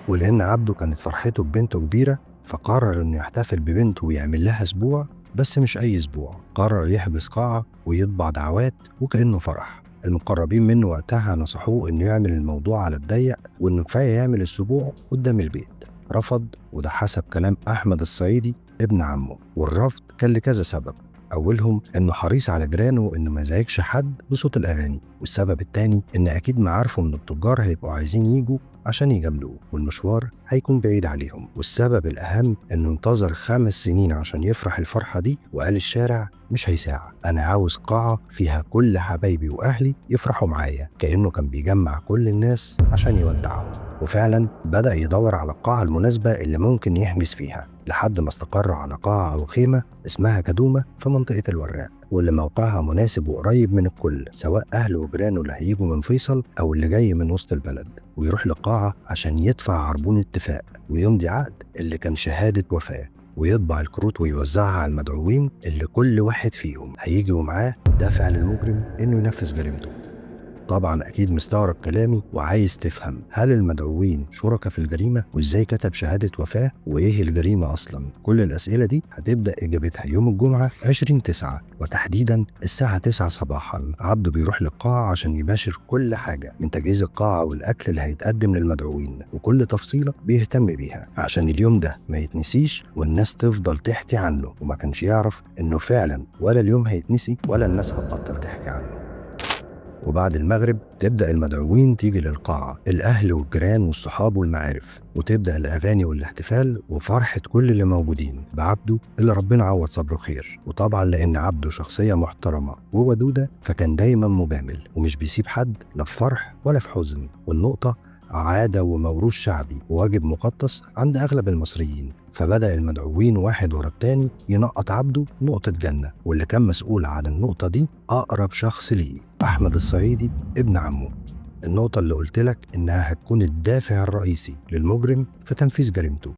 ولأن عبده كانت فرحته ببنته كبيرة، فقرر إنه يحتفل ببنته ويعمل لها أسبوع، بس مش أي أسبوع، قرر يحجز قاعة ويطبع دعوات وكأنه فرح. المقربين منه وقتها نصحوه إنه يعمل الموضوع على الضيق وإنه كفاية يعمل الأسبوع قدام البيت. رفض، وده حسب كلام أحمد الصعيدي ابن عمه، والرفض كان لكذا سبب. أولهم إنه حريص على جيرانه إنه ما يزعجش حد بصوت الأغاني، والسبب التاني إن أكيد معارفه من التجار هيبقوا عايزين يجوا عشان يجاملوه، والمشوار هيكون بعيد عليهم. والسبب الأهم إنه انتظر 5 سنين عشان يفرح الفرحة دي، وقال الشارع مش هيساع، أنا عاوز قاعة فيها كل حبايبي وأهلي يفرحوا معايا، كأنه كان بيجمع كل الناس عشان يودعهم. وفعلا بدأ يدور على القاعة المناسبة اللي ممكن يحجز فيها، لحد ما استقر على قاعة أو خيمة اسمها كدومة في منطقة الوراق، واللي موقعها مناسب وقريب من الكل، سواء أهله وجيرانه اللي هيجوا من فيصل أو اللي جاي من وسط البلد. ويروح للقاعة عشان يدفع عربون اتفاق ويمضي عقد اللي كان شهادة وفاة، ويطبع الكروت ويوزعها على المدعوين اللي كل واحد فيهم هيجي ومعاه دافع للمجرم إنه ينفذ جريمته. طبعا أكيد مستغرب كلامي وعايز تفهم، هل المدعوين شركاء في الجريمة؟ وإزاي كتب شهادة وفاة؟ وإيه الجريمة أصلا؟ كل الأسئلة دي هتبدأ إجابتها يوم الجمعة 20/9، وتحديدا الساعة 9 صباحا. عبده بيروح للقاعة عشان يباشر كل حاجة من تجهيز القاعة والأكل اللي هيتقدم للمدعوين، وكل تفصيلة بيهتم بيها عشان اليوم ده ما يتنسيش والناس تفضل تحكي عنه. وما كانش يعرف إنه فعلا ولا اليوم هيتنسي ولا الناس هتبطل تحكي عنه. وبعد المغرب تبدأ المدعوين تيجي للقاعة، الأهل والجيران والصحاب والمعارف، وتبدأ الأغاني والاحتفال وفرحة كل اللي موجودين بعبده اللي ربنا عوض صبره خير. وطبعا لأن عبده شخصية محترمة وودودة، فكان دايما مجامل ومش بيسيب حد لا في فرح ولا في حزن. والنقطة عادة وموروث شعبي وواجب مقدس عند أغلب المصريين. فبدأ المدعوين واحد ورا التاني ينقط عبده نقطة جنة، واللي كان مسؤول عن النقطة دي أقرب شخص ليه أحمد الصعيدي ابن عمه. النقطة اللي قلتلك إنها هتكون الدافع الرئيسي للمجرم في تنفيذ جريمته.